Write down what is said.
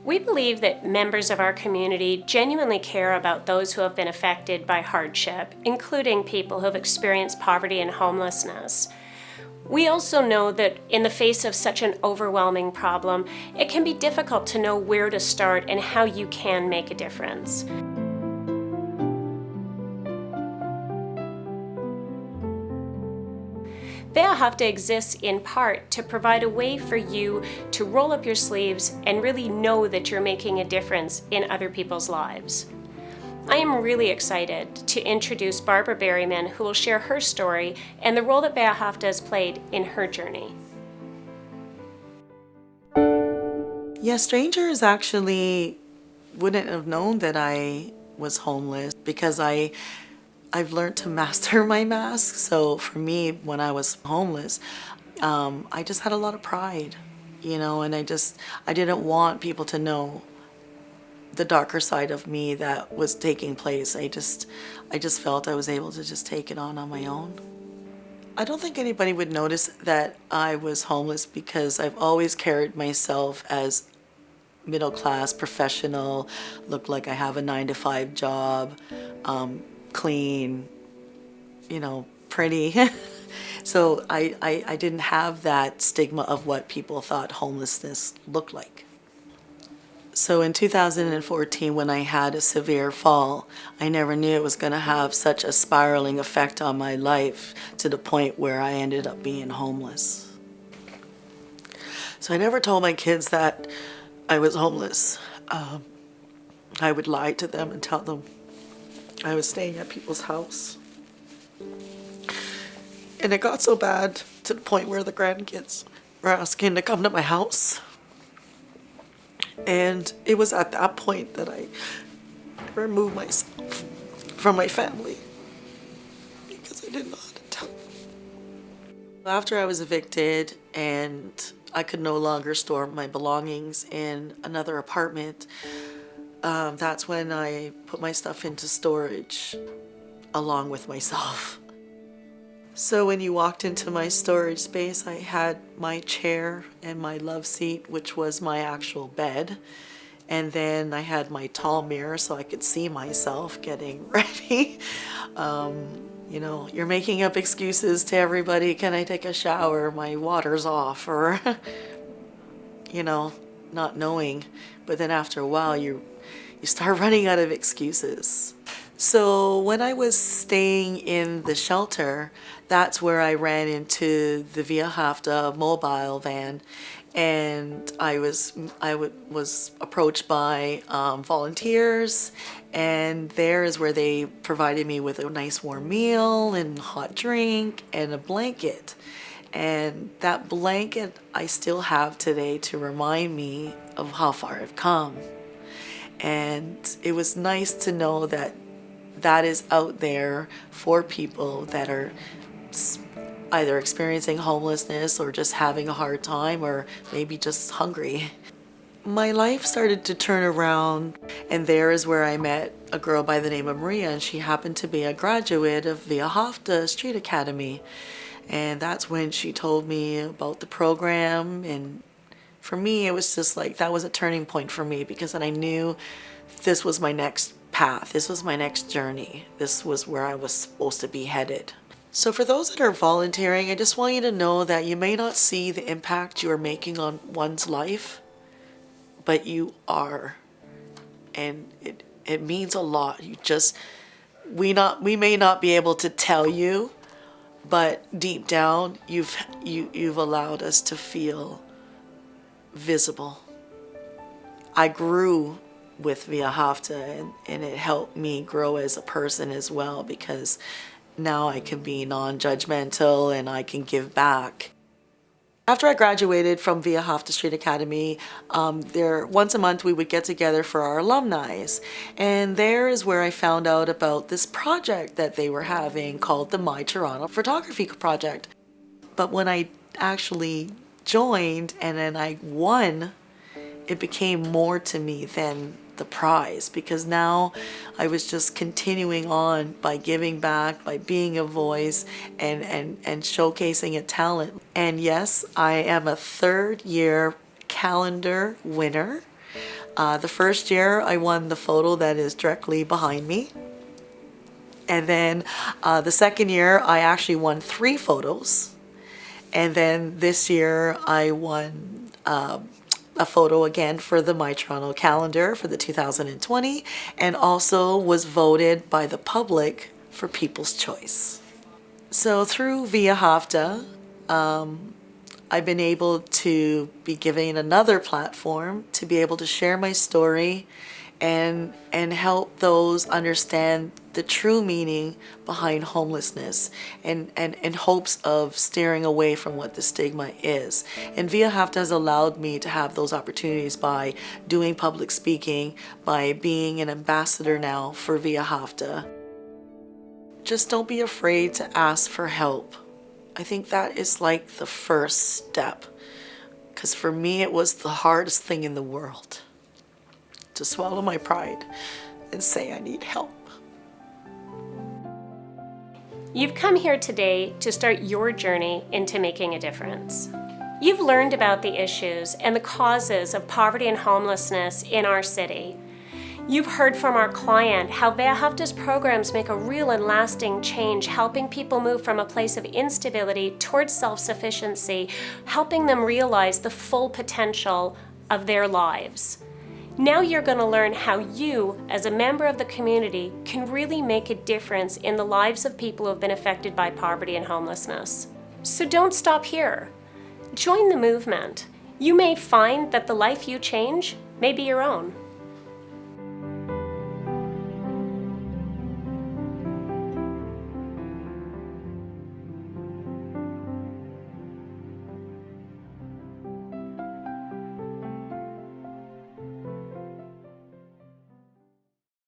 We believe that members of our community genuinely care about those who have been affected by hardship, including people who have experienced poverty and homelessness. We also know that in the face of such an overwhelming problem, it can be difficult to know where to start and how you can make a difference. Wehrhafte exists in part to provide a way for you to roll up your sleeves and really know that you're making a difference in other people's lives. I am really excited to introduce Barbara Berryman, who will share her story and the role that Wehrhafte has played in her journey. Yeah, strangers actually wouldn't have known that I was homeless because I've learned to master my mask. So for me, when I was homeless, I just had a lot of pride, and I didn't want people to know the darker side of me that was taking place. I just felt I was able to just take it on my own. I don't think anybody would notice that I was homeless because I've always carried myself as middle class, professional, look like I have a 9-to-5 job, clean, pretty. So I didn't have that stigma of what people thought homelessness looked like. So in 2014, when I had a severe fall, I never knew it was going to have such a spiraling effect on my life to the point where I ended up being homeless. So I never told my kids that I was homeless. I would lie to them and tell them I was staying at people's house. And it got so bad to the point where the grandkids were asking to come to my house. And it was at that point that I removed myself from my family because I didn't know how to tell them. After I was evicted and I could no longer store my belongings in another apartment, that's when I put my stuff into storage along with myself. So when you walked into my storage space, I had my chair and my love seat, which was my actual bed. And then I had my tall mirror so I could see myself getting ready. You're making up excuses to everybody. Can I take a shower? My water's off. Or, not knowing. But then after a while, you start running out of excuses. So when I was staying in the shelter, that's where I ran into the Wehrhafte mobile van, and I was approached by volunteers, and there is where they provided me with a nice warm meal and hot drink and a blanket. And that blanket I still have today to remind me of how far I've come. And it was nice to know that is out there for people that are either experiencing homelessness or just having a hard time or maybe just hungry. My life started to turn around, and there is where I met a girl by the name of Maria, and she happened to be a graduate of Wehrhafte Street Academy. And that's when she told me about the program, and for me it was just like that was a turning point for me because then I knew this was my next path. This was my next journey. This was where I was supposed to be headed. So for those that are volunteering, I just want you to know that you may not see the impact you are making on one's life, but you are. And it means a lot. We may not be able to tell you, but deep down you've allowed us to feel visible. I grew with Wehrhafte, and it helped me grow as a person as well because now I can be non-judgmental and I can give back. After I graduated from Wehrhafte Street Academy, once a month we would get together for our alumni, and there is where I found out about this project that they were having called the My Toronto Photography Project. But when I actually joined and then I won, it became more to me than the prize, because now I was just continuing on by giving back, by being a voice and showcasing a talent. And yes, I am a third year calendar winner. The first year I won the photo that is directly behind me. And then the second year I actually won 3 photos. And then this year I won a photo again for the My Toronto calendar for the 2020, and also was voted by the public for People's Choice. So through Via Hafta, I've been able to be given another platform to be able to share my story and help those understand the true meaning behind homelessness, and in hopes of steering away from what the stigma is. And Via Hafta has allowed me to have those opportunities by doing public speaking, by being an ambassador now for Via Hafta. Just don't be afraid to ask for help. I think that is like the first step, because for me it was the hardest thing in the world to swallow my pride and say I need help. You've come here today to start your journey into making a difference. You've learned about the issues and the causes of poverty and homelessness in our city. You've heard from our client how Via Hafta's programs make a real and lasting change, helping people move from a place of instability towards self-sufficiency, helping them realize the full potential of their lives. Now you're going to learn how you, as a member of the community, can really make a difference in the lives of people who have been affected by poverty and homelessness. So don't stop here. Join the movement. You may find that the life you change may be your own.